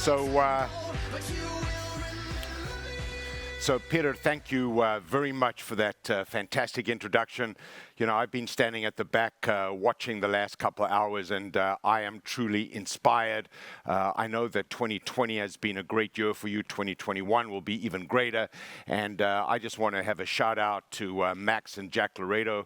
So Peter, thank you very much for that fantastic introduction. You know, I've been standing at the back watching the last couple of hours, and I am truly inspired. I know that 2020 has been a great year for you. 2021 will be even greater. And I just want to have a shout out to Max and Jack Laredo.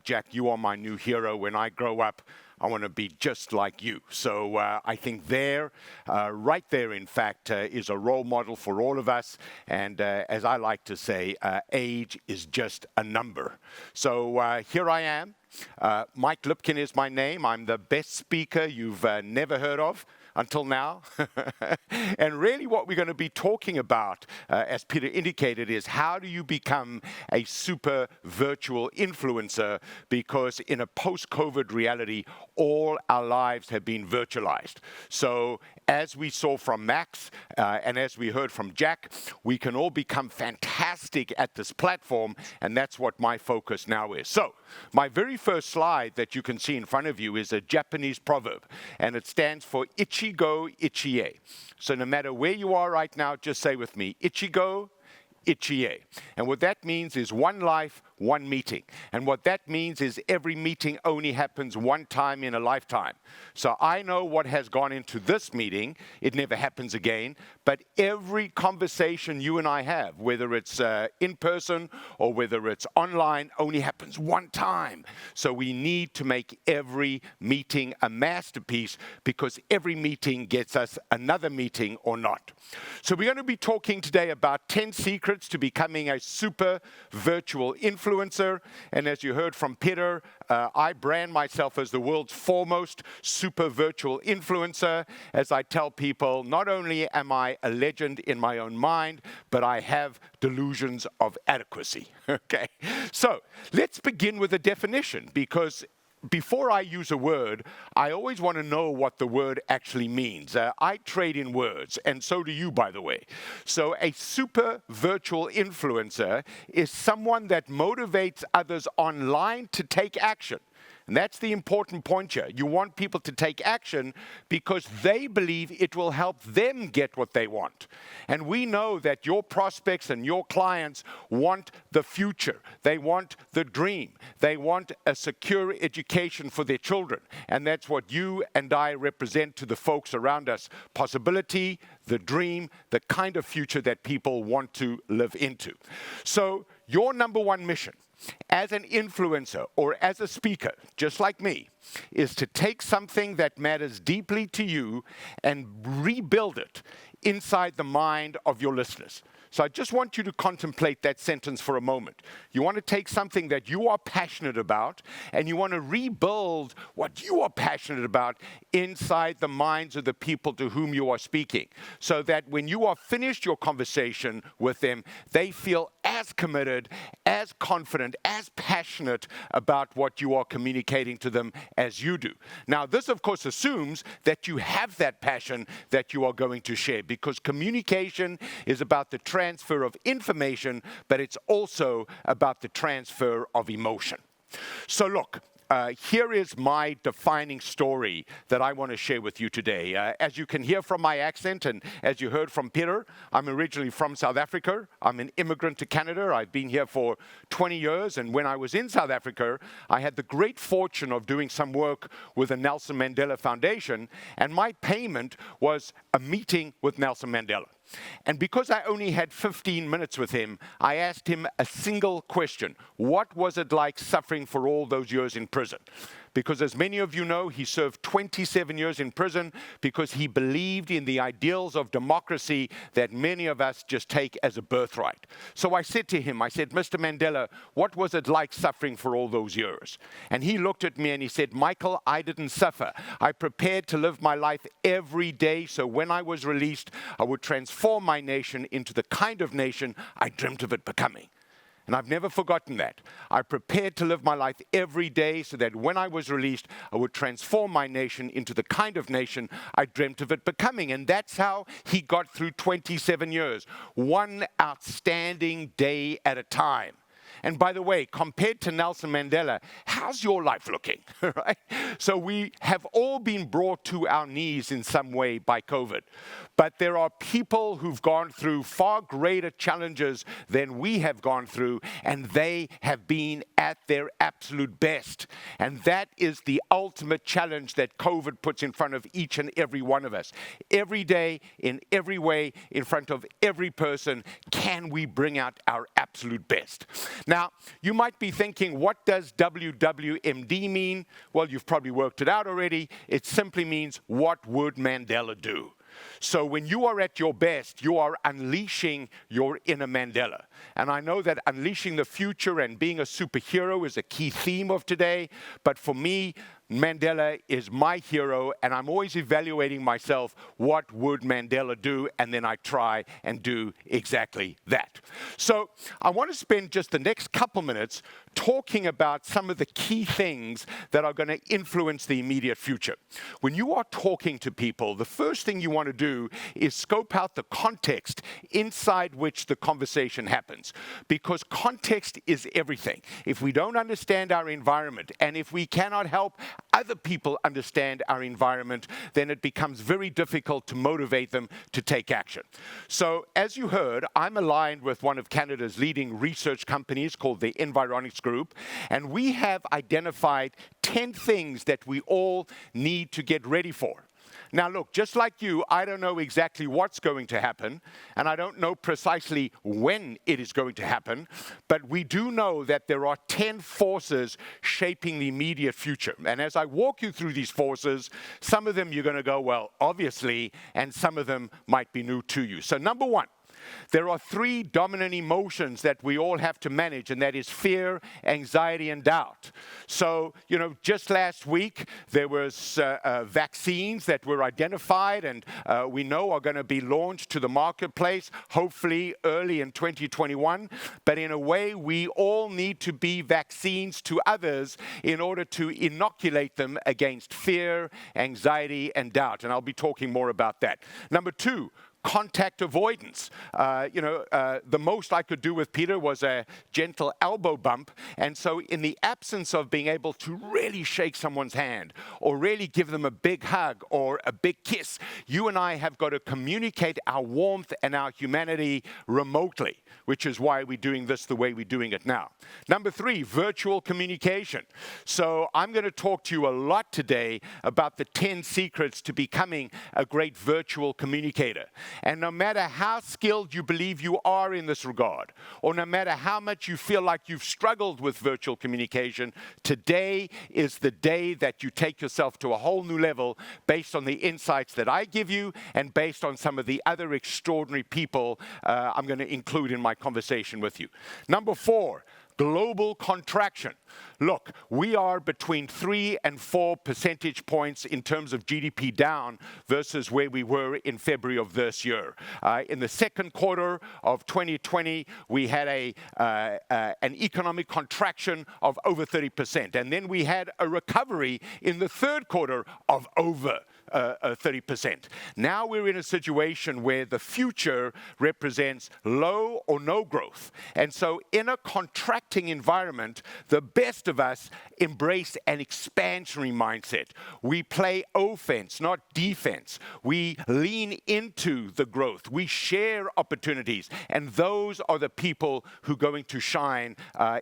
Jack, you are my new hero. When I grow up, I want to be just like you. So I think right there, in fact, is a role model for all of us. And as I like to say, age is just a number. So here I am. Mike Lipkin is my name. I'm the best speaker you've never heard of until now. And really what we're going to be talking about, as Peter indicated, is how do you become a super virtual influencer? Because in a post-COVID reality, all our lives have been virtualized. So as we saw from Max and as we heard from Jack, we can all become fantastic at this platform, and that's what my focus now is. So my very first slide that you can see in front of you is a Japanese proverb, and it stands for Ichigo Ichie. So no matter where you are right now, just say with me, Ichigo Ichie. And what that means is one life, one meeting. And what that means is every meeting only happens one time in a lifetime. So I know what has gone into this meeting. It never happens again. But every conversation you and I have, whether it's in person or whether it's online, only happens one time. So we need to make every meeting a masterpiece, because every meeting gets us another meeting or not. So we're going to be talking today about 10 secrets to becoming a super virtual influencer. And as you heard from Peter, I brand myself as the world's foremost super virtual influencer. As I tell people, not only am I a legend in my own mind, but I have delusions of adequacy. Okay, so let's begin with a definition, because before I use a word, I always want to know what the word actually means. I trade in words, and so do you, by the way. So a super virtual influencer is someone that motivates others online to take action. And that's the important point here. You want people to take action because they believe it will help them get what they want. And we know that your prospects and your clients want the future. They want the dream. They want a secure education for their children. And that's what you and I represent to the folks around us. Possibility, the dream, the kind of future that people want to live into. So your number one mission as an influencer or as a speaker, just like me, is to take something that matters deeply to you and rebuild it inside the mind of your listeners. So I just want you to contemplate that sentence for a moment. You want to take something that you are passionate about, and you want to rebuild what you are passionate about inside the minds of the people to whom you are speaking, so that when you are finished your conversation with them, they feel as committed, as confident, as passionate about what you are communicating to them as you do. Now, this, of course, assumes that you have that passion that you are going to share, because communication is about the transfer of information, but it's also about the transfer of emotion. So look, here is my defining story that I want to share with you today. As you can hear from my accent, and as you heard from Peter, I'm originally from South Africa. I'm an immigrant to Canada. I've been here for 20 years, and when I was in South Africa, I had the great fortune of doing some work with the Nelson Mandela Foundation, and my payment was a meeting with Nelson Mandela. And because I only had 15 minutes with him, I asked him a single question. What was it like suffering for all those years in prison? Because as many of you know, he served 27 years in prison because he believed in the ideals of democracy that many of us just take as a birthright. So I said to him, I said, Mr. Mandela, what was it like suffering for all those years? And he looked at me and he said, Michael, I didn't suffer. I prepared to live my life every day, so when I was released, I would transform my nation into the kind of nation I dreamt of it becoming. And I've never forgotten that. I prepared to live my life every day so that when I was released, I would transform my nation into the kind of nation I dreamt of it becoming. And that's how he got through 27 years, one outstanding day at a time. And by the way, compared to Nelson Mandela, how's your life looking, right? So we have all been brought to our knees in some way by COVID. But there are people who've gone through far greater challenges than we have gone through, and they have been at their absolute best. And that is the ultimate challenge that COVID puts in front of each and every one of us. Every day, in every way, in front of every person, can we bring out our absolute best? Now, you might be thinking, what does WWMD mean? Well, you've probably worked it out already. It simply means, what would Mandela do? So when you are at your best, you are unleashing your inner Mandela. And I know that unleashing the future and being a superhero is a key theme of today, but for me, Mandela is my hero, and I'm always evaluating myself, what would Mandela do? And then I try and do exactly that. So I want to spend just the next couple minutes talking about some of the key things that are going to influence the immediate future. When you are talking to people, the first thing you want to do is scope out the context inside which the conversation happens, because context is everything. If we don't understand our environment, and if we cannot help other people understand our environment, then it becomes very difficult to motivate them to take action. So as you heard, I'm aligned with one of Canada's leading research companies called the Environics Group, and we have identified 10 things that we all need to get ready for. Now look, just like you, I don't know exactly what's going to happen, and I don't know precisely when it is going to happen, but we do know that there are 10 forces shaping the immediate future. And as I walk you through these forces, some of them you're going to go, well, obviously, and some of them might be new to you. So number one, there are 3 dominant emotions that we all have to manage, and that is fear, anxiety, and doubt. So, just last week, there was vaccines that were identified and we know are going to be launched to the marketplace, hopefully early in 2021. But in a way, we all need to be vaccines to others in order to inoculate them against fear, anxiety, and doubt. And I'll be talking more about that. Number 2, contact avoidance. The most I could do with Peter was a gentle elbow bump. And so in the absence of being able to really shake someone's hand or really give them a big hug or a big kiss, you and I have got to communicate our warmth and our humanity remotely, which is why we're doing this the way we're doing it now. Number 3, virtual communication. So I'm going to talk to you a lot today about the 10 secrets to becoming a great virtual communicator. And no matter how skilled you believe you are in this regard, or no matter how much you feel like you've struggled with virtual communication, today is the day that you take yourself to a whole new level based on the insights that I give you and based on some of the other extraordinary people I'm going to include in my conversation with you. Number 4, global contraction. Look, we are between 3 and 4 percentage points in terms of GDP down versus where we were in February of this year. In the second quarter of 2020, we had an economic contraction of over 30%. And then we had a recovery in the third quarter of over 30%. Now we're in a situation where the future represents low or no growth. And so in a contracting environment, the best of us embrace an expansionary mindset. We play offense, not defense. We lean into the growth. We share opportunities. And those are the people who are going to shine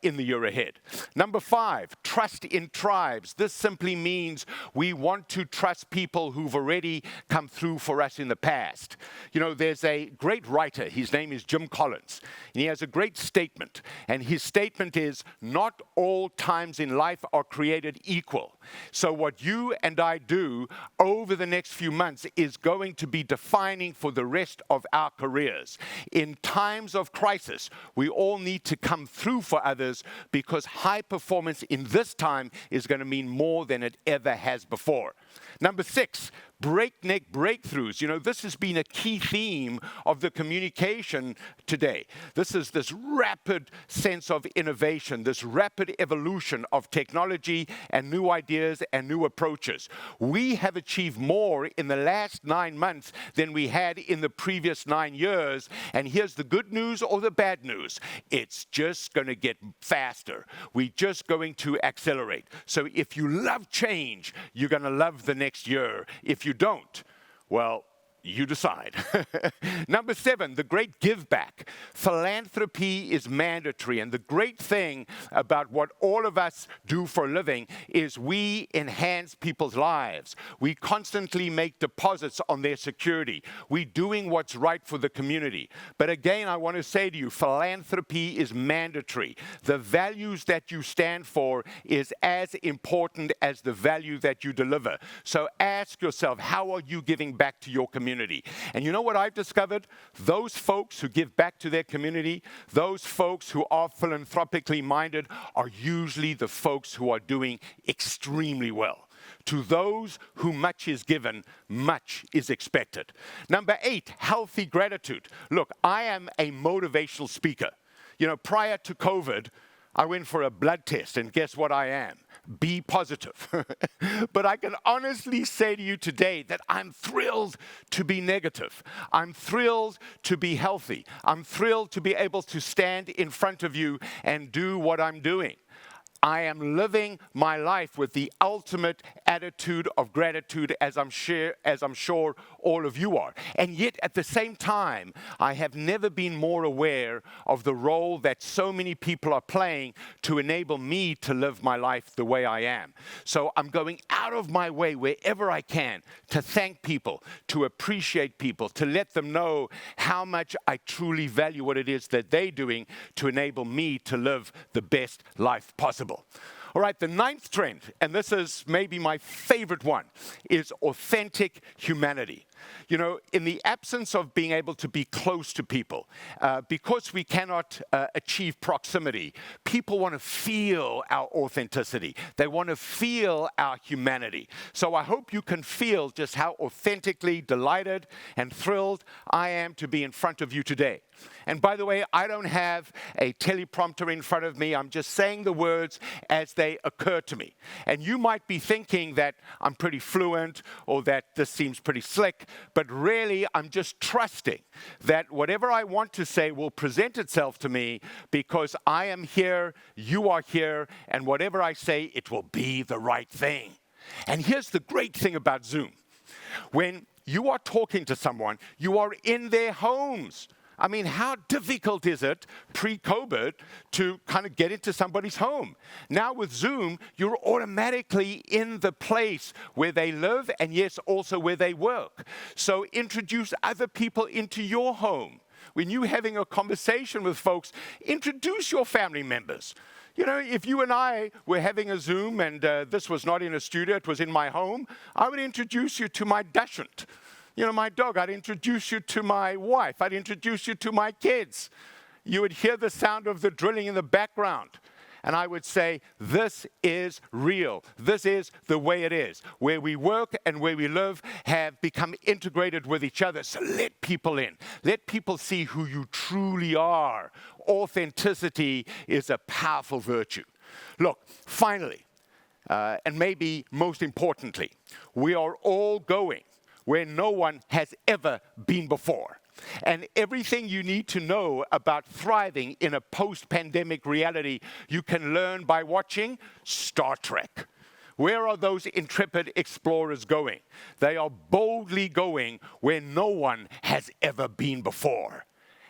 in the year ahead. Number 5, trust in tribes. This simply means we want to trust people who've already come through for us in the past. There's a great writer, his name is Jim Collins, and he has a great statement, and his statement is, not all times in life are created equal. So what you and I do over the next few months is going to be defining for the rest of our careers. In times of crisis, we all need to come through for others, because high performance in this time is going to mean more than it ever has before. Number 6, breakneck breakthroughs. You know, this has been a key theme of the communication today. This is this rapid sense of innovation, this rapid evolution of technology and new ideas and new approaches. We have achieved more in the last 9 months than we had in the previous 9 years. And here's the good news or the bad news. It's just going to get faster. We're just going to accelerate. So if you love change, you're going to love the next year. If you don't, well, you decide. Number 7, the great give back. Philanthropy is mandatory. And the great thing about what all of us do for a living is we enhance people's lives. We constantly make deposits on their security. We're doing what's right for the community. But again, I want to say to you, philanthropy is mandatory. The values that you stand for is as important as the value that you deliver. So ask yourself, how are you giving back to your community? And you know what I've discovered? Those folks who give back to their community, those folks who are philanthropically minded, are usually the folks who are doing extremely well. To those who much is given, much is expected. Number 8, healthy gratitude. Look, I am a motivational speaker. You know, prior to COVID, I went for a blood test, and guess what I am? B positive. But I can honestly say to you today that I'm thrilled to be negative. I'm thrilled to be healthy. I'm thrilled to be able to stand in front of you and do what I'm doing. I am living my life with the ultimate attitude of gratitude, as I'm sure all of you are. And yet, at the same time, I have never been more aware of the role that so many people are playing to enable me to live my life the way I am. So I'm going out of my way wherever I can to thank people, to appreciate people, to let them know how much I truly value what it is that they're doing to enable me to live the best life possible. All right, the 9th trend, and this is maybe my favorite one, is authentic humanity. You know, in the absence of being able to be close to people, because we cannot achieve proximity, people want to feel our authenticity. They want to feel our humanity. So I hope you can feel just how authentically delighted and thrilled I am to be in front of you today. And by the way, I don't have a teleprompter in front of me. I'm just saying the words as they occur to me. And you might be thinking that I'm pretty fluent or that this seems pretty slick, but really I'm just trusting that whatever I want to say will present itself to me because I am here, you are here, and whatever I say, it will be the right thing. And here's the great thing about Zoom. When you are talking to someone, you are in their homes. I mean, how difficult is it pre-COVID to kind of get into somebody's home? Now with Zoom, you're automatically in the place where they live and yes, also where they work. So introduce other people into your home. When you're having a conversation with folks, introduce your family members. You know, if you and I were having a Zoom and this was not in a studio, it was in my home, I would introduce you to my Dachshund. You know, my dog, I'd introduce you to my wife. I'd introduce you to my kids. You would hear the sound of the drilling in the background. And I would say, this is real. This is the way it is. Where we work and where we live have become integrated with each other. So let people in. Let people see who you truly are. Authenticity is a powerful virtue. Look, finally, and maybe most importantly, we are all going where no one has ever been before. And everything you need to know about thriving in a post-pandemic reality, you can learn by watching Star Trek. Where are those intrepid explorers going? They are boldly going where no one has ever been before.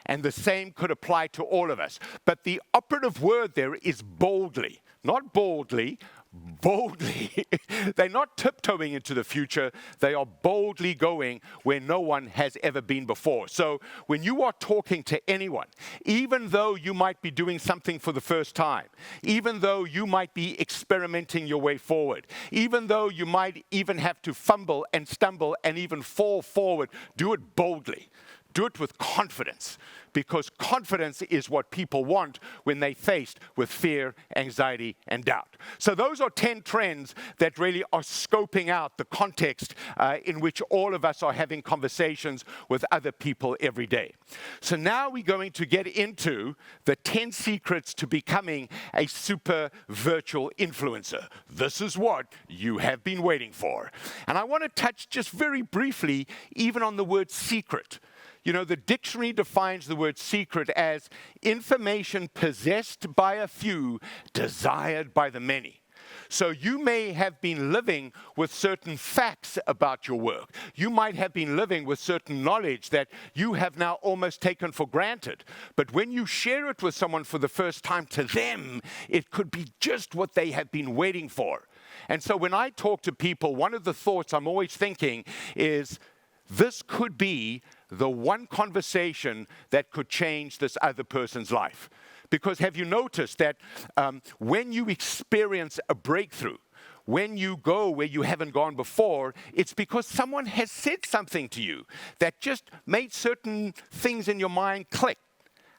And the same could apply to all of us. But the operative word there is boldly, not boldly, boldly. They're not tiptoeing into the future. They are boldly going where no one has ever been before. So when you are talking to anyone, even though you might be doing something for the first time, even though you might be experimenting your way forward, even though you might even have to fumble and stumble and even fall forward, do it boldly. Do it with confidence, because confidence is what people want when they're faced with fear, anxiety, and doubt. So those are 10 trends that really are scoping out the context in which all of us are having conversations with other people every day. So now we're going to get into the 10 secrets to becoming a super virtual influencer. This is what you have been waiting for. And I want to touch just very briefly even on the word secret. You know, the dictionary defines the word secret as information possessed by a few, desired by the many. So you may have been living with certain facts about your work. You might have been living with certain knowledge that you have now almost taken for granted. But when you share it with someone for the first time, to them, it could be just what they have been waiting for. And so when I talk to people, one of the thoughts I'm always thinking is, this could be the one conversation that could change this other person's life. Because have you noticed that when you experience a breakthrough, when you go where you haven't gone before, it's because someone has said something to you that just made certain things in your mind click.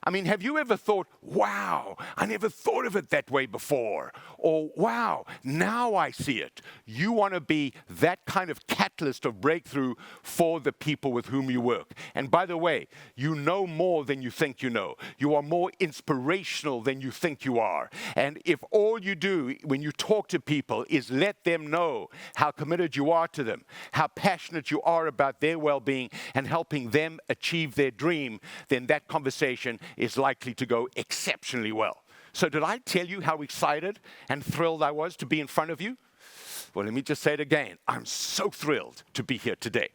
I mean, have you ever thought, wow, I never thought of it that way before? Or, wow, now I see it. You want to be that kind of catalyst of breakthrough for the people with whom you work. And by the way, you know more than you think you know. You are more inspirational than you think you are. And if all you do when you talk to people is let them know how committed you are to them, how passionate you are about their well-being and helping them achieve their dream, then that conversation is likely to go exceptionally well. So did I tell you how excited and thrilled I was to be in front of you? Well, let me just say it again. I'm so thrilled to be here today.